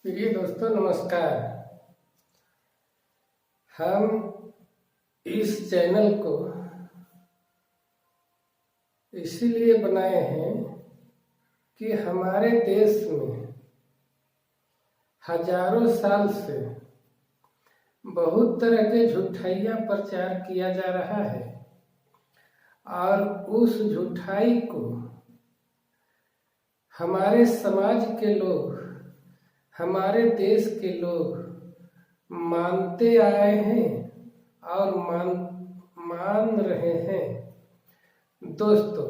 प्रिय दोस्तों नमस्कार। हम इस चैनल को इसीलिए बनाए हैं कि हमारे देश में हजारों साल से बहुत तरह के झूठाइयाँ प्रचार किया जा रहा है और उस झूठाई को हमारे समाज के लोग, हमारे देश के लोग मानते आए हैं और मान रहे हैं। दोस्तों,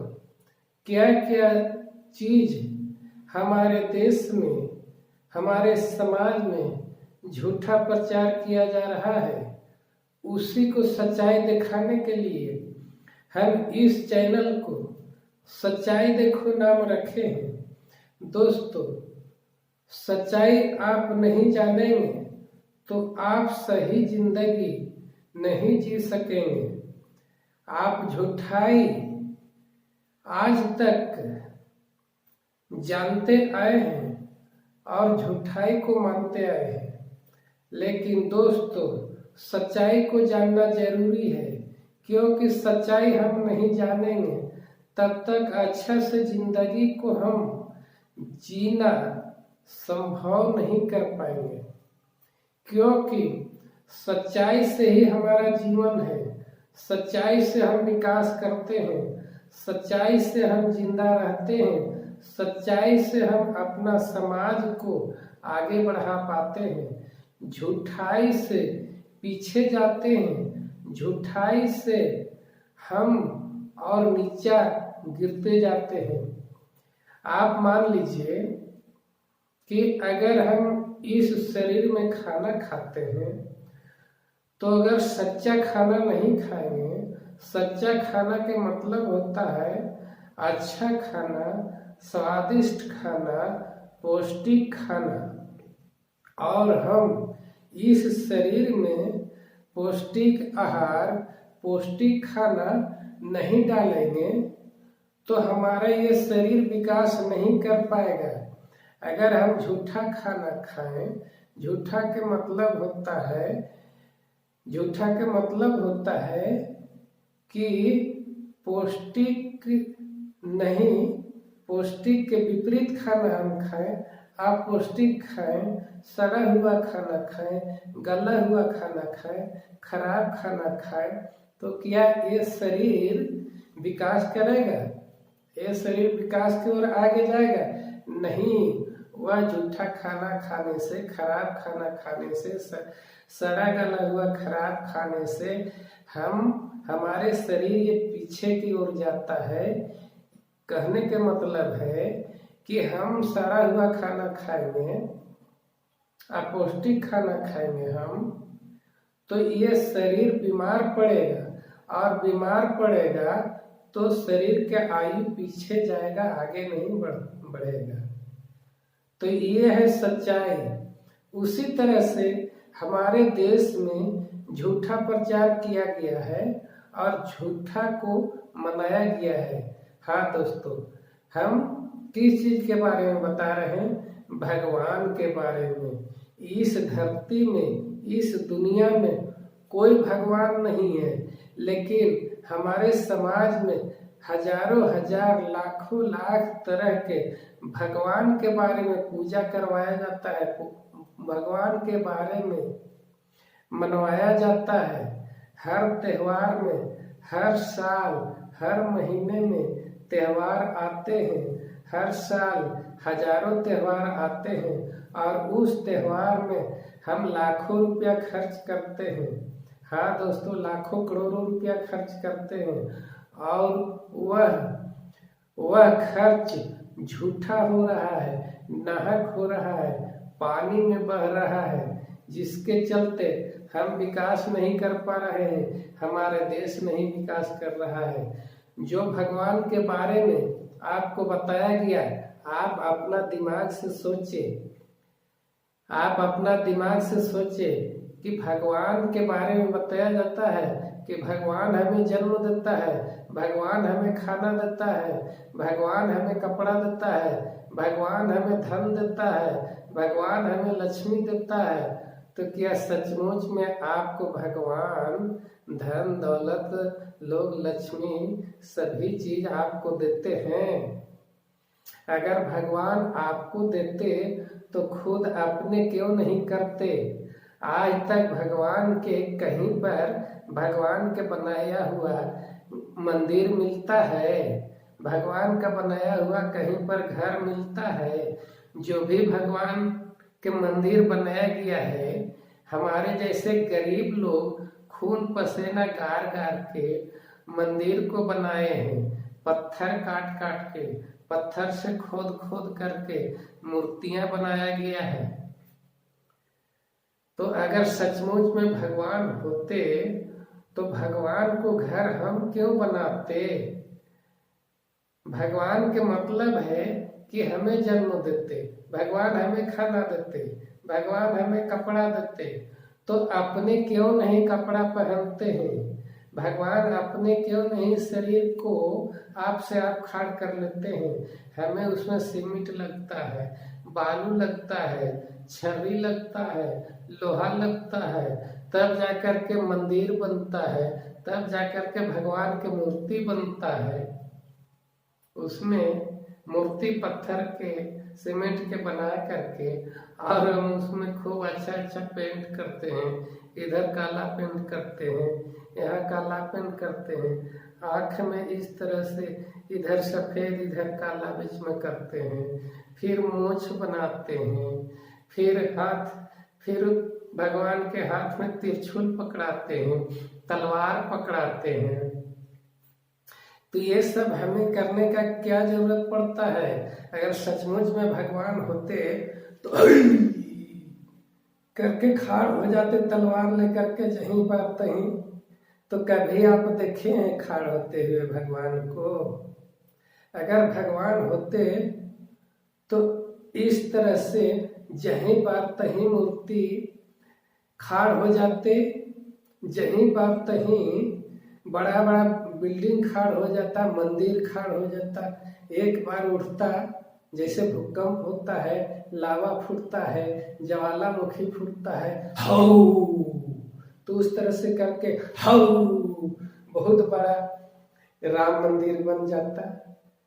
क्या क्या चीज हमारे देश में, हमारे समाज में झूठा प्रचार किया जा रहा है, उसी को सच्चाई दिखाने के लिए हम इस चैनल को सच्चाई देखो नाम रखे हैं। दोस्तों, सच्चाई आप नहीं जानेंगे तो आप सही जिंदगी नहीं जी सकेंगे। आप झूठाई आज तक जानते आए हैं और झूठाई को मानते आए हैं, लेकिन दोस्तों सच्चाई को जानना जरूरी है, क्योंकि सच्चाई हम नहीं जानेंगे तब तक अच्छा से जिंदगी को हम जीना संभव नहीं कर पाएंगे। क्योंकि सच्चाई से ही हमारा जीवन है, सच्चाई से हम विकास करते हैं, सच्चाई से हम जिंदा रहते हैं, सच्चाई से हम अपना समाज को आगे बढ़ा पाते हैं। झूठाई से पीछे जाते हैं, झूठाई से हम और नीचा गिरते जाते हैं। आप मान लीजिए कि अगर हम इस शरीर में खाना खाते हैं तो अगर सच्चा खाना नहीं खाएंगे, सच्चा खाना के मतलब होता है अच्छा खाना, स्वादिष्ट खाना, पौष्टिक खाना, और हम इस शरीर में पौष्टिक आहार, पौष्टिक खाना नहीं डालेंगे तो हमारा ये शरीर विकास नहीं कर पाएगा। अगर हम झूठा खाना खाएं, झूठा के मतलब होता है कि पौष्टिक नहीं, पौष्टिक के विपरीत खाना हम खाएं। आप पौष्टिक खाएं, सड़ा हुआ खाना खाएं, गला हुआ खाना खाएं, खराब खाना खाएं, तो क्या ये शरीर विकास करेगा? ये शरीर विकास की ओर आगे जाएगा? नहीं। वह झूठा खाना खाने से, खराब खाना खाने से, सड़ा गला हुआ खराब खाने से हमारे शरीर ये पीछे की ओर जाता है। कहने के मतलब है कि हम सड़ा हुआ खाना खाएंगे, अपौष्टिक खाना खाएंगे हम, तो ये शरीर बीमार पड़ेगा, और बीमार पड़ेगा तो शरीर के आयु पीछे जाएगा, आगे नहीं बढ़ेगा। तो ये है सच्चाई। उसी तरह से हमारे देश में झूठा प्रचार किया गया है और झूठा को मनाया गया है। हाँ दोस्तों, हम किस चीज के बारे में बता रहे हैं? भगवान के बारे में। इस धरती में, इस दुनिया में कोई भगवान नहीं है, लेकिन हमारे समाज में हजारों हजार, लाखों लाख तरह के भगवान के बारे में पूजा करवाया जाता है, भगवान के बारे में मनवाया जाता है। हर त्योहार में, हर साल, हर महीने में त्योहार आते हैं, हर साल हजारों त्योहार आते हैं और उस त्योहार में हम लाखों रुपया खर्च करते हैं। हाँ दोस्तों, लाखों करोड़ों रुपया खर्च करते हैं और वह खर्च झूठा हो रहा है, नाहक हो रहा है, पानी में बह रहा है, जिसके चलते हम विकास नहीं कर पा रहे हैं, हमारे देश नहीं विकास कर रहा है। जो भगवान के बारे में आपको बताया गया, आप अपना दिमाग से सोचे कि भगवान के बारे में बताया जाता है कि भगवान हमें जन्म देता है, भगवान हमें खाना देता है, भगवान हमें कपड़ा देता है, भगवान हमें धन देता है, भगवान हमें लक्ष्मी देता है, तो क्या सचमुच में आपको भगवान धन दौलत लोग लक्ष्मी सभी चीज आपको देते हैं? अगर भगवान आपको देते तो खुद अपने क्यों नहीं करते? आज तक भगवान के कहीं पर भगवान के बनाया हुआ मंदिर मिलता है? भगवान का बनाया हुआ कहीं पर घर मिलता है? जो भी भगवान के मंदिर बनाया गया है, हमारे जैसे गरीब लोग खून पसीना गार गार के मंदिर को बनाए हैं, पत्थर काट काट के, पत्थर से खोद खोद करके मूर्तियां बनाया गया है। तो अगर सचमुच में भगवान होते तो भगवान को घर हम क्यों बनाते? भगवान के मतलब है कि हमें जन्म देते, भगवान हमें खाना देते, भगवान हमें कपड़ा देते, तो अपने क्यों नहीं कपड़ा पहनते हैं? भगवान अपने क्यों नहीं शरीर को आप से आप खाड़ कर लेते हैं? हमें उसमें सीमेंट लगता है, बालू लगता है, छर्री लगता है, लोहा लगता है, तब जाकर के मंदिर बनता है, तब जाकर के भगवान की मूर्ति बनता है। उसमें मूर्ति पत्थर के सीमेंट के बना करके और हम उसमें खूब अच्छा अच्छा पेंट करते हैं, इधर काला पेंट करते हैं, यहाँ काला पेंट करते हैं, आँख में इस तरह से इधर सफेद इधर काला बीच में करते हैं, फिर मूंछ बनाते हैं, फिर भगवान के हाथ में त्रिशूल पकड़ाते हैं, तलवार पकड़ाते हैं। तो ये सब हमें करने का क्या जरूरत पड़ता है? अगर सचमुच में भगवान होते तो करके खाड़ हो जाते तलवार लेकर के जहीं पर तहीं। तो कभी आप देखे हैं खाड़ होते हुए भगवान को? अगर भगवान होते तो इस तरह से जहीं पर तहीं मूर्ति खाड़ हो जाते, जहीं पर तहीं बड़ा बड़ा बिल्डिंग खाड़ हो जाता, मंदिर खाड़ हो जाता, एक बार उठता, जैसे भूकंप होता है, लावा फूटता है, ज्वालामुखी फूटता है, हाउ, तो उस तरह से करके हाउ बहुत बड़ा राम मंदिर बन जाता।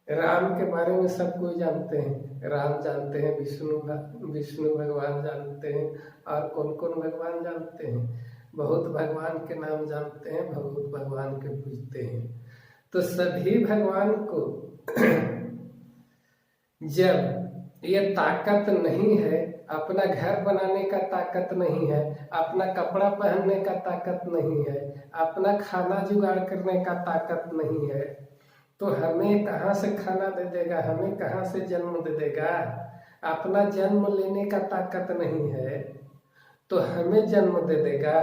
राम के बारे में सब कोई जानते हैं, राम जानते हैं, विष्णु भगवान जानते हैं, और कौन कौन भगवान जानते हैं? बहुत भगवान के नाम जानते हैं, बहुत भगवान के पूजते हैं। तो सभी भगवान को जब ये ताकत नहीं है, अपना घर बनाने का ताकत नहीं है, अपना कपड़ा पहनने का ताकत नहीं है, अपना खाना जुगाड़ करने का ताकत नहीं है, तो हमें कहाँ से खाना दे देगा? हमें कहाँ से जन्म दे देगा? अपना जन्म लेने का ताकत नहीं है तो हमें जन्म दे देगा?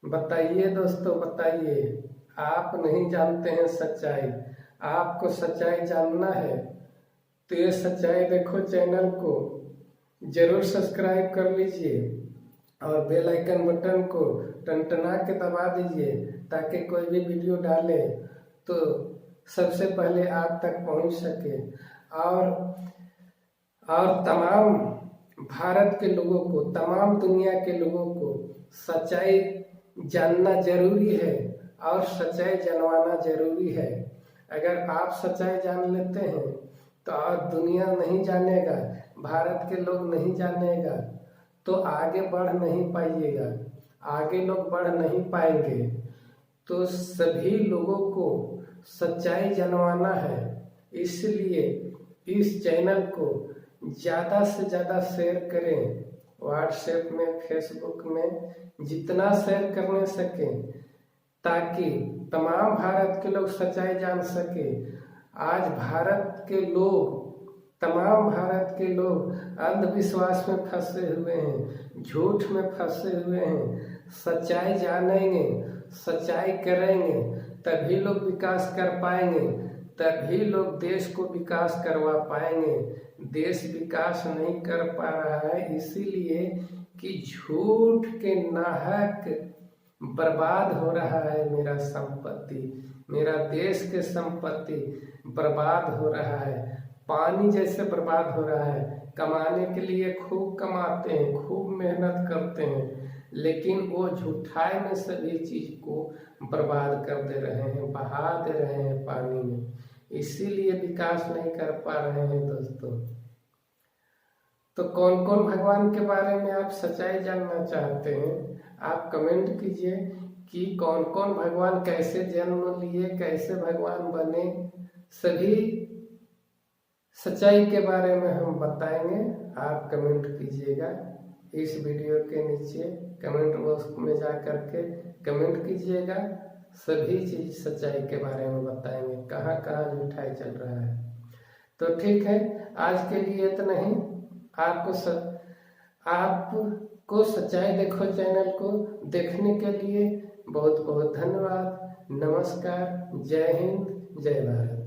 बताइए दोस्तों, बताइए। आप नहीं जानते हैं सच्चाई, आपको सच्चाई जानना है तो ये सच्चाई देखो चैनल को जरूर सब्सक्राइब कर लीजिए और बेल आइकन बटन को टनटना के दबा दीजिए, ताकि कोई भी वीडियो डाले तो सबसे पहले आप तक पहुंच सके। और तमाम भारत के लोगों को, तमाम दुनिया के लोगों को सच्चाई जानना जरूरी है और सच्चाई जानवाना जरूरी है। अगर आप सच्चाई जान लेते हैं तो और दुनिया नहीं जानेगा, भारत के लोग नहीं जानेगा, तो आगे बढ़ नहीं पाइएगा, आगे लोग बढ़ नहीं पाएंगे। तो सभी लोगों को सच्चाई जानवाना है, इसलिए इस चैनल को ज़्यादा से ज़्यादा शेयर करें। व्हाट्सएप में, फेसबुक में जितना शेयर करने सकें, ताकि तमाम भारत के लोग सच्चाई जान सके। आज भारत के लोग, तमाम भारत के लोग अंधविश्वास में फंसे हुए हैं, झूठ में फंसे हुए हैं। सच्चाई जानेंगे, सच्चाई करेंगे, तभी लोग विकास कर पाएंगे, तभी लोग देश को विकास करवा पाएंगे। देश विकास नहीं कर पा रहा है इसीलिए कि झूठ के नाहक बर्बाद हो रहा है मेरा संपत्ति, मेरा देश के संपत्ति बर्बाद हो रहा है, पानी जैसे बर्बाद हो रहा है। कमाने के लिए खूब कमाते हैं, खूब मेहनत करते हैं, लेकिन वो झूठाई में सभी चीज को बर्बाद कर दे रहे हैं, बहा दे रहे हैं पानी में, इसीलिए विकास नहीं कर पा रहे हैं दोस्तों। तो कौन कौन भगवान के बारे में आप सच्चाई जानना चाहते हैं, आप कमेंट कीजिए कि कौन कौन भगवान कैसे जन्म लिए, कैसे भगवान बने, सभी सच्चाई के बारे में हम बताएंगे। आप कमेंट कीजिएगा इस वीडियो के नीचे, कमेंट बॉक्स में जा करके कमेंट कीजिएगा, सभी चीज सच्चाई के बारे में बताएंगे, कहाँ कहाँ झूठाई चल रहा है। तो ठीक है, आज के लिए इतना ही। आपको सच्चाई देखो चैनल को देखने के लिए बहुत बहुत धन्यवाद। नमस्कार, जय हिंद, जय भारत।